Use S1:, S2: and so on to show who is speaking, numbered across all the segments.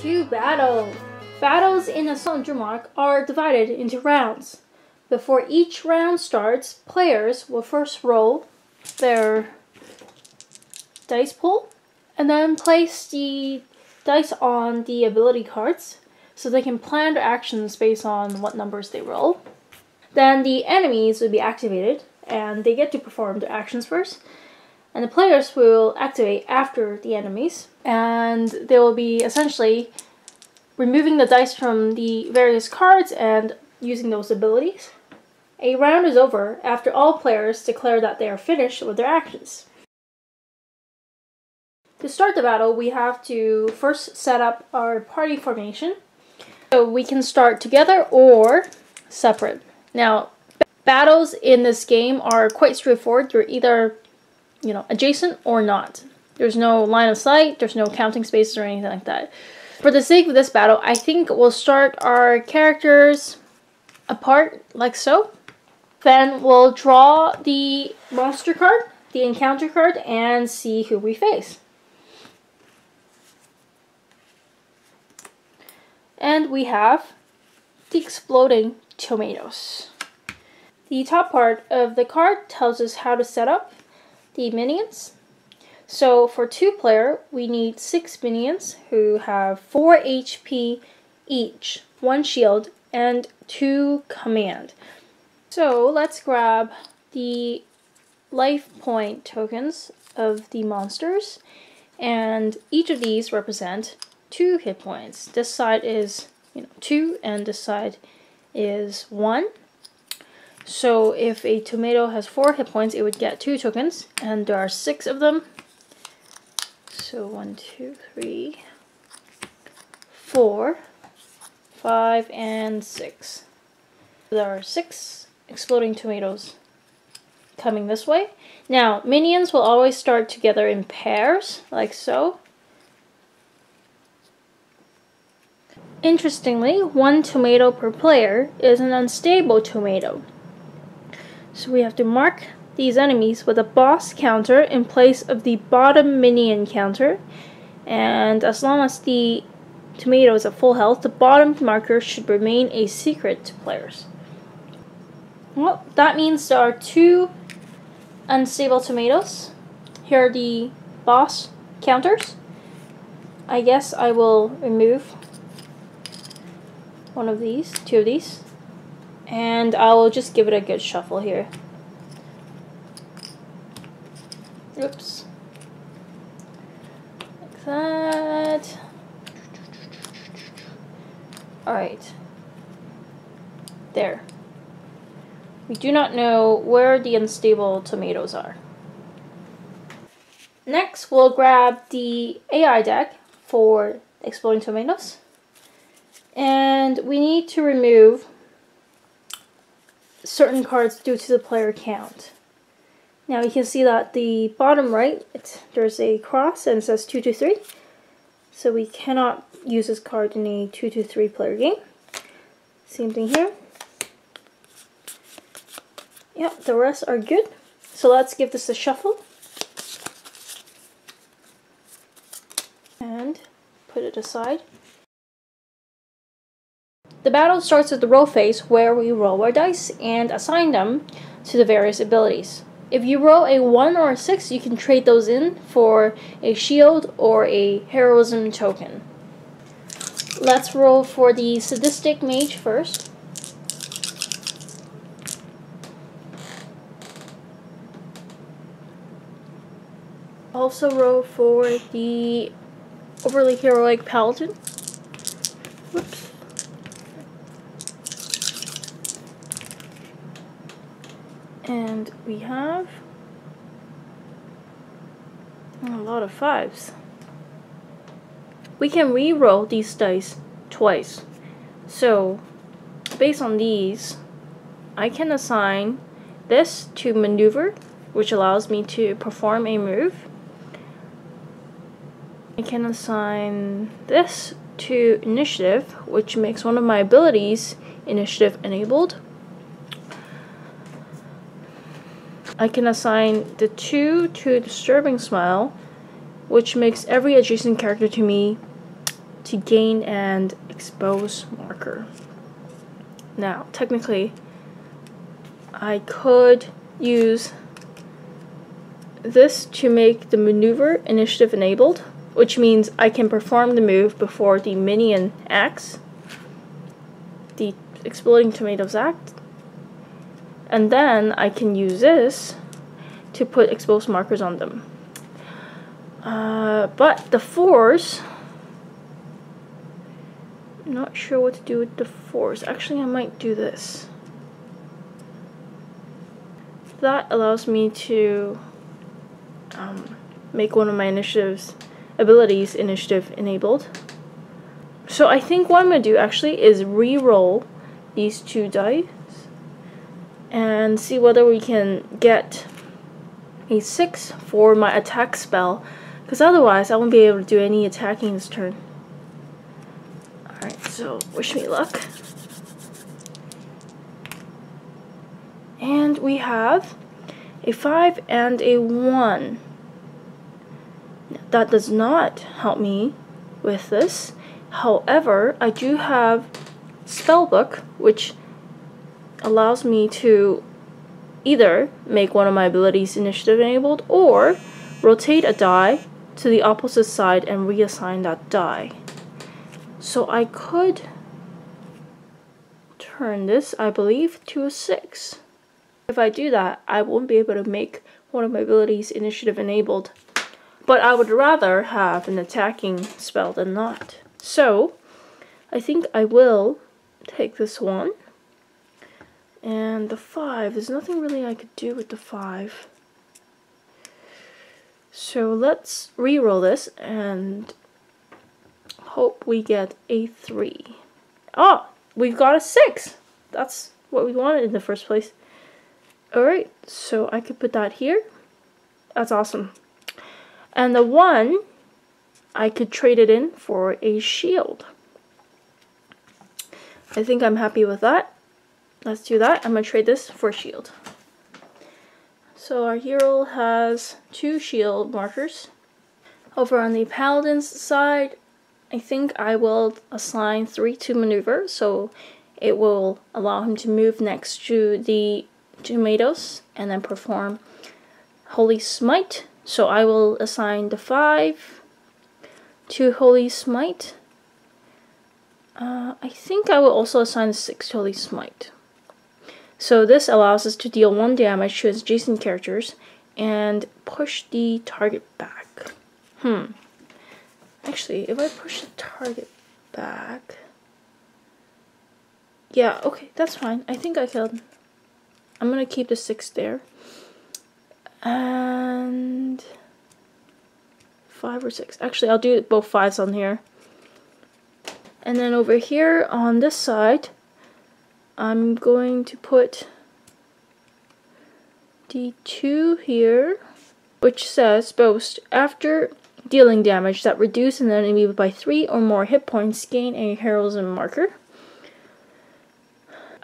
S1: To battle! Battles in Assault and Doomrock are divided into rounds. Before each round starts, players will first roll their dice pool and then place the dice on the ability cards so they can plan their actions based on what numbers they roll. Then the enemies will be activated and they get to perform their actions first. And the players will activate after the enemies, and they will be essentially removing the dice from the various cards and using those abilities. A round is over after all players declare that they are finished with their actions. To start the battle, we have to first set up our party formation. So we can start together or separate. Now, battles in this game are quite straightforward. You're either adjacent or not. There's no line of sight, there's no counting spaces or anything like that. For the sake of this battle, I think we'll start our characters apart, like so. Then we'll draw the monster card, the encounter card, and see who we face. And we have the exploding tomatoes. The top part of the card tells us how to set up the minions. So for 2-player, we need 6 minions who have 4 HP each, 1 shield, and 2 command. So let's grab the life point tokens of the monsters, and each of these represent 2 hit points. This side is 2 and this side is 1. So if a tomato has 4 hit points, it would get 2 tokens, and there are 6 of them. So 1, 2, 3, 4, 5, and 6. There are 6 exploding tomatoes coming this way. Now, minions will always start together in pairs, like so. Interestingly, 1 tomato per player is an unstable tomato. So we have to mark these enemies with a boss counter in place of the bottom minion counter. And as long as the tomato is at full health, the bottom marker should remain a secret to players. Well, that means there are 2 unstable tomatoes. Here are the boss counters. I guess I will remove one of these, 2 of these. And I will just give it a good shuffle here. Oops. Like that. Alright. There. We do not know where the unstable tomatoes are. Next, we'll grab the AI deck for exploding tomatoes. And we need to remove certain cards due to the player count. Now you can see that the bottom right, there's a cross and it says 2-3. So we cannot use this card in a 2-3 player game. Same thing here. Yep, the rest are good. So let's give this a shuffle. And put it aside. The battle starts with the roll phase, where we roll our dice and assign them to the various abilities. If you roll a 1 or a 6, you can trade those in for a shield or a heroism token. Let's roll for the sadistic mage first. Also roll for the overly heroic paladin. Whoops. And we have a lot of 5s. We can re-roll these dice twice. So, based on these, I can assign this to maneuver, which allows me to perform a move. I can assign this to initiative, which makes one of my abilities initiative enabled. I can assign the 2 to Disturbing Smile, which makes every adjacent character to me to gain and expose marker. Now, technically, I could use this to make the maneuver initiative enabled, which means I can perform the move before the minion acts, the exploding tomatoes act, and then I can use this to put exposed markers on them. But the force, I'm not sure what to do with the force. Actually, I might do this. That allows me to make one of my abilities initiative enabled. So I think what I'm going to do actually is re-roll these 2 dice and see whether we can get a 6 for my attack spell, because otherwise I won't be able to do any attacking this turn. Alright, so wish me luck. And we have a 5 and a 1. That does not help me with this. However, I do have Spellbook, which allows me to either make one of my abilities initiative enabled or rotate a die to the opposite side and reassign that die. So I could turn this, I believe, to a 6. If I do that, I won't be able to make one of my abilities initiative enabled. But I would rather have an attacking spell than not. So, I think I will take this one. And the 5, there's nothing really I could do with the 5. So let's re-roll this and hope we get a 3. Oh, we've got a 6! That's what we wanted in the first place. Alright, so I could put that here. That's awesome. And the 1, I could trade it in for a shield. I think I'm happy with that. Let's do that. I'm going to trade this for a shield. So our hero has 2 shield markers. Over on the paladin's side, I think I will assign 3 to maneuver, so it will allow him to move next to the tomatoes and then perform Holy Smite. So I will assign the 5 to Holy Smite. I think I will also assign the 6 to Holy Smite. So this allows us to deal 1 damage to his adjacent characters and push the target back. Actually, if I push the target back... Yeah, okay, that's fine. I think I can... I'm gonna keep the 6 there. And 5 or 6. Actually, I'll do both 5s on here. And then over here on this side, I'm going to put the 2 here, which says boast after dealing damage that reduce an enemy by 3 or more hit points, gain a heroism marker.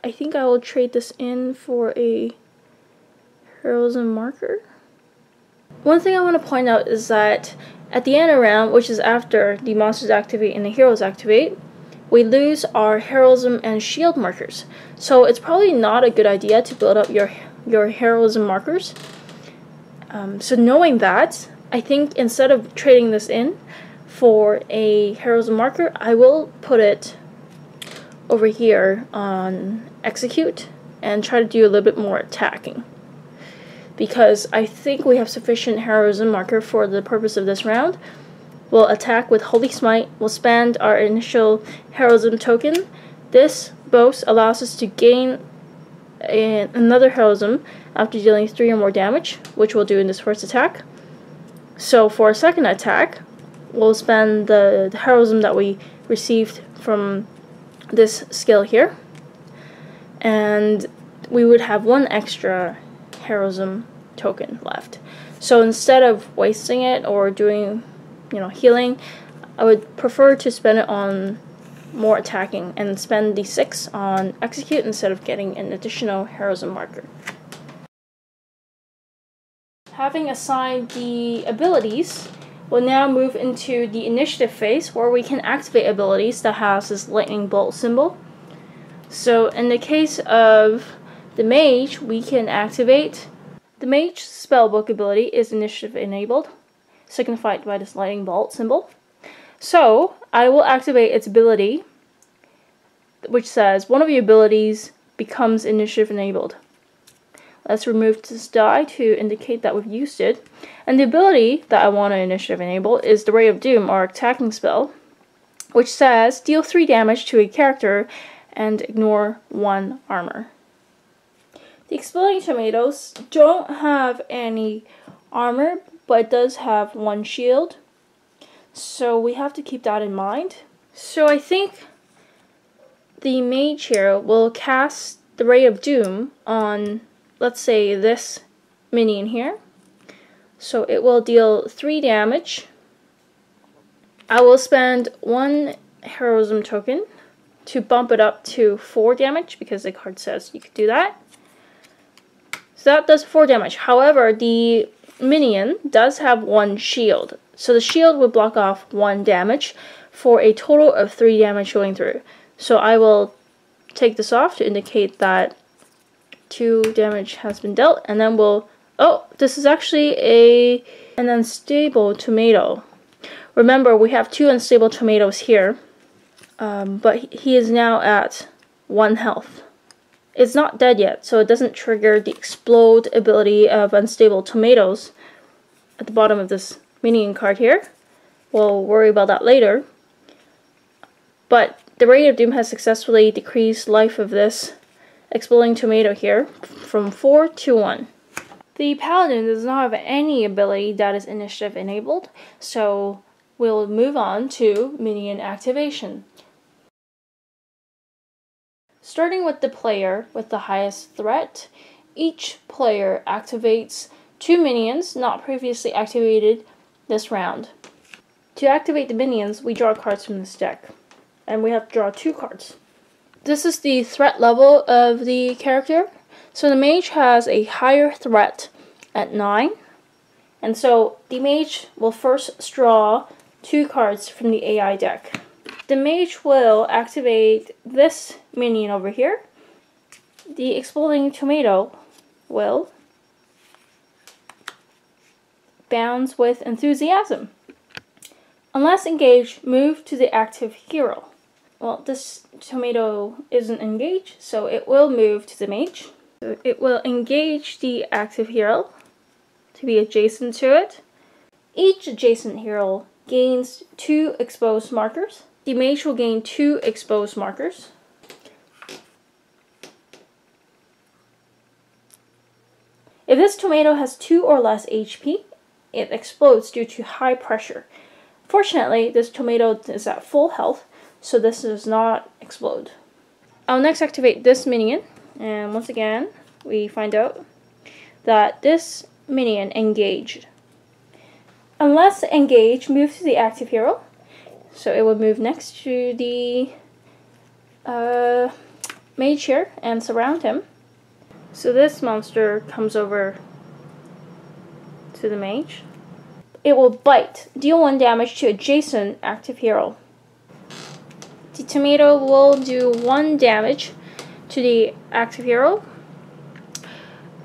S1: I think I will trade this in for a heroism marker. One thing I want to point out is that at the end of the round, which is after the monsters activate and the heroes activate, we lose our heroism and shield markers. So it's probably not a good idea to build up your heroism markers. So knowing that, I think instead of trading this in for a heroism marker, I will put it over here on execute and try to do a little bit more attacking, because I think we have sufficient heroism marker for the purpose of this round. We'll attack with Holy Smite. We'll spend our initial heroism token. This boast allows us to gain another heroism after dealing 3 or more damage, which we'll do in this first attack. So for a second attack, we'll spend the heroism that we received from this skill here, and we would have 1 extra heroism token left. So instead of wasting it or doing, healing, I would prefer to spend it on more attacking and spend the 6 on execute instead of getting an additional heroism marker. Having assigned the abilities, we'll now move into the initiative phase where we can activate abilities that has this lightning bolt symbol. So in the case of the mage, we can activate the mage spellbook ability is initiative enabled, signified by this lightning bolt symbol. So I will activate its ability, which says one of your abilities becomes initiative enabled. Let's remove this die to indicate that we've used it. And the ability that I want to initiative enable is the Ray of Doom, our attacking spell, which says deal 3 damage to a character and ignore 1 armor. The Exploding Tomatoes don't have any armor, but it does have 1 shield. So we have to keep that in mind. So I think the mage here will cast the Ray of Doom on, let's say, this minion here. So it will deal 3 damage. I will spend 1 heroism token to bump it up to 4 damage because the card says you could do that. So that does 4 damage. However, the minion does have 1 shield. So the shield would block off 1 damage for a total of 3 damage going through. So I will take this off to indicate that 2 damage has been dealt, and then we'll... Oh, this is actually an unstable tomato. Remember, we have 2 unstable tomatoes here, but he is now at 1 health. It's not dead yet, so it doesn't trigger the explode ability of unstable tomatoes at the bottom of this minion card here. We'll worry about that later. But the Ray of Doom has successfully decreased life of this exploding tomato here from 4 to 1. The Paladin does not have any ability that is initiative enabled, so we'll move on to Minion Activation. Starting with the player with the highest threat, each player activates 2 minions not previously activated this round. To activate the minions, we draw cards from this deck, and we have to draw 2 cards. This is the threat level of the character. So the mage has a higher threat at 9, and so the mage will first draw 2 cards from the AI deck. The mage will activate this minion over here. The Exploding Tomato will bounce with enthusiasm. Unless engaged, move to the active hero. Well, this tomato isn't engaged, so it will move to the mage. So it will engage the active hero to be adjacent to it. Each adjacent hero gains 2 exposed markers. The mage will gain 2 exposed markers. If this tomato has 2 or less HP, it explodes due to high pressure. Fortunately, this tomato is at full health, so this does not explode. I'll next activate this minion, and once again, we find out that this minion engaged. Unless engaged, move to the active hero. So it will move next to the mage here and surround him. So this monster comes over to the mage. It will bite, deal 1 damage to adjacent active hero. The tomato will do 1 damage to the active hero.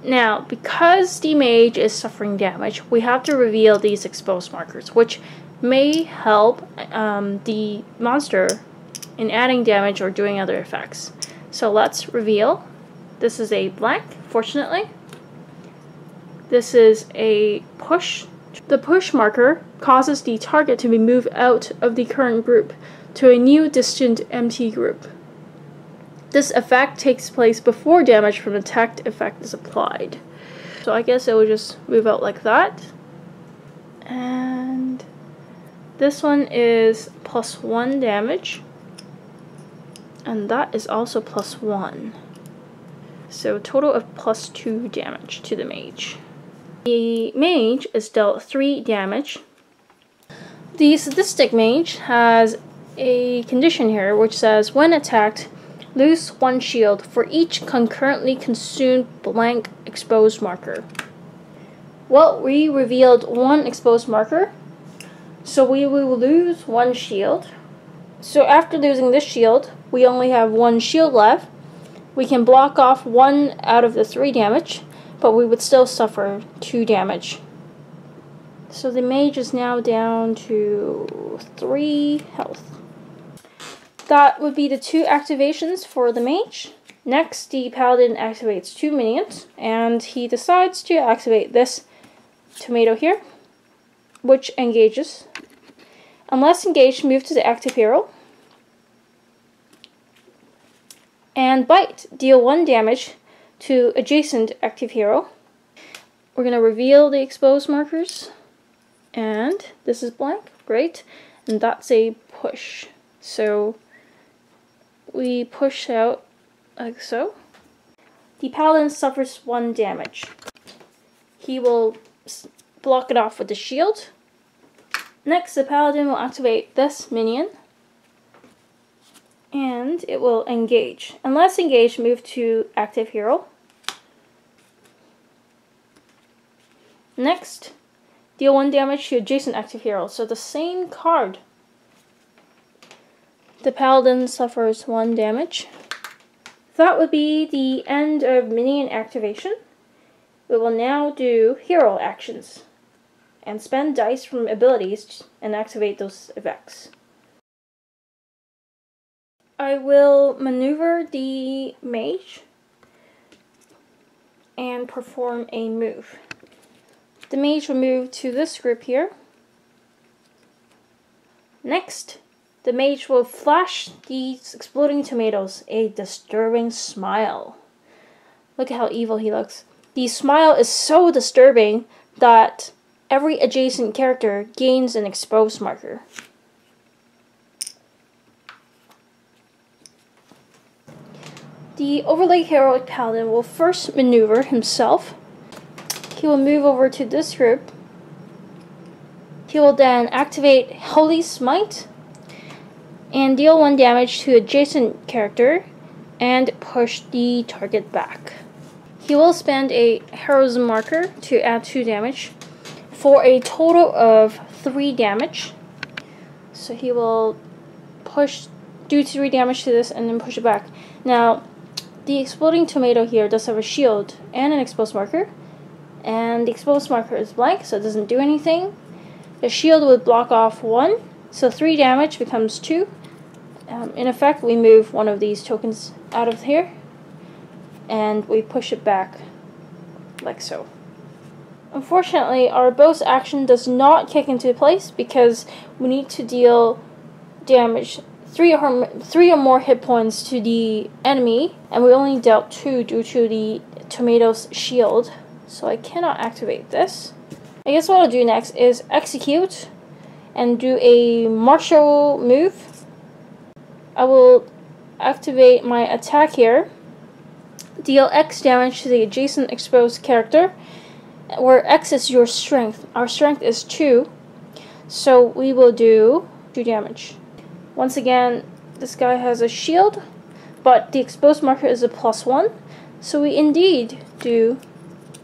S1: Now, because the mage is suffering damage, we have to reveal these exposed markers, which may help the monster in adding damage or doing other effects. So let's reveal. This is a blank, fortunately. This is a push. The push marker causes the target to be moved out of the current group to a new distant empty group. This effect takes place before damage from attacked effect is applied. So I guess it will just move out like that. And this one is +1 damage. And that is also +1. So a total of +2 damage to the mage. The mage is dealt 3 damage. The sadistic mage has a condition here which says when attacked, lose 1 shield for each concurrently consumed blank exposed marker. Well, we revealed 1 exposed marker, So we will lose 1 shield. So after losing this shield, we only have 1 shield left. We can block off 1 out of the 3 damage, but we would still suffer 2 damage. So the mage is now down to 3 health. That would be the 2 activations for the mage. Next, the paladin activates 2 minions, and he decides to activate this tomato here, which engages. Unless engaged, move to the active hero. And bite, deal 1 damage to adjacent active hero. We're going to reveal the exposed markers. And this is blank, great. And that's a push. So we push out like so. The paladin suffers 1 damage. He will block it off with the shield. Next, the paladin will activate this minion. And it will engage. Unless engaged, move to active hero. Next, deal 1 damage to adjacent active hero. So the same card. The paladin suffers 1 damage. That would be the end of minion activation. We will now do hero actions and spend dice from abilities and activate those effects. I will maneuver the mage and perform a move. The mage will move to this group here. Next, the mage will flash these exploding tomatoes a disturbing smile. Look at how evil he looks. The smile is so disturbing that every adjacent character gains an exposed marker. The overlay heroic paladin will first maneuver himself. He will move over to this group. He will then activate Holy Smite and deal 1 damage to adjacent character and push the target back. He will spend a heroism marker to add 2 damage for a total of 3 damage. So he will do 3 damage to this and then push it back. Now, the exploding tomato here does have a shield and an exposed marker, and the exposed marker is blank, so it doesn't do anything. The shield would block off 1, so 3 damage becomes 2. In effect, we move 1 of these tokens out of here, and we push it back like so. Unfortunately, our bonus action does not kick into place because we need to deal damage 3 or more hit points to the enemy, and we only dealt 2 due to the tomato's shield, so I cannot activate this. I guess what I'll do next is execute and do a martial move. I will activate my attack here, deal X damage to the adjacent exposed character, where X is your strength. Our strength is 2, so we will do 2 damage. Once again, this guy has a shield, but the exposed marker is a +1, so we indeed do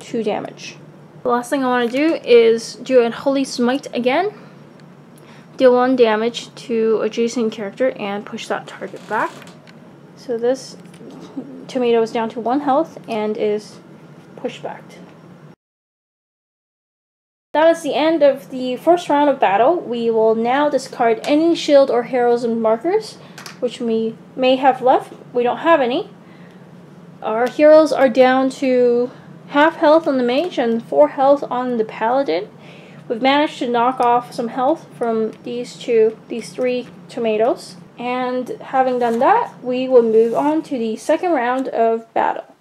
S1: 2 damage. The last thing I want to do is do a Holy Smite again, deal 1 damage to adjacent character and push that target back. So this tomato is down to 1 health and is pushed back. That is the end of the first round of battle. We will now discard any shield or heroism markers, which we may have left. We don't have any. Our heroes are down to half health on the mage and 4 health on the paladin. We've managed to knock off some health from these 3 tomatoes. And having done that, we will move on to the second round of battle.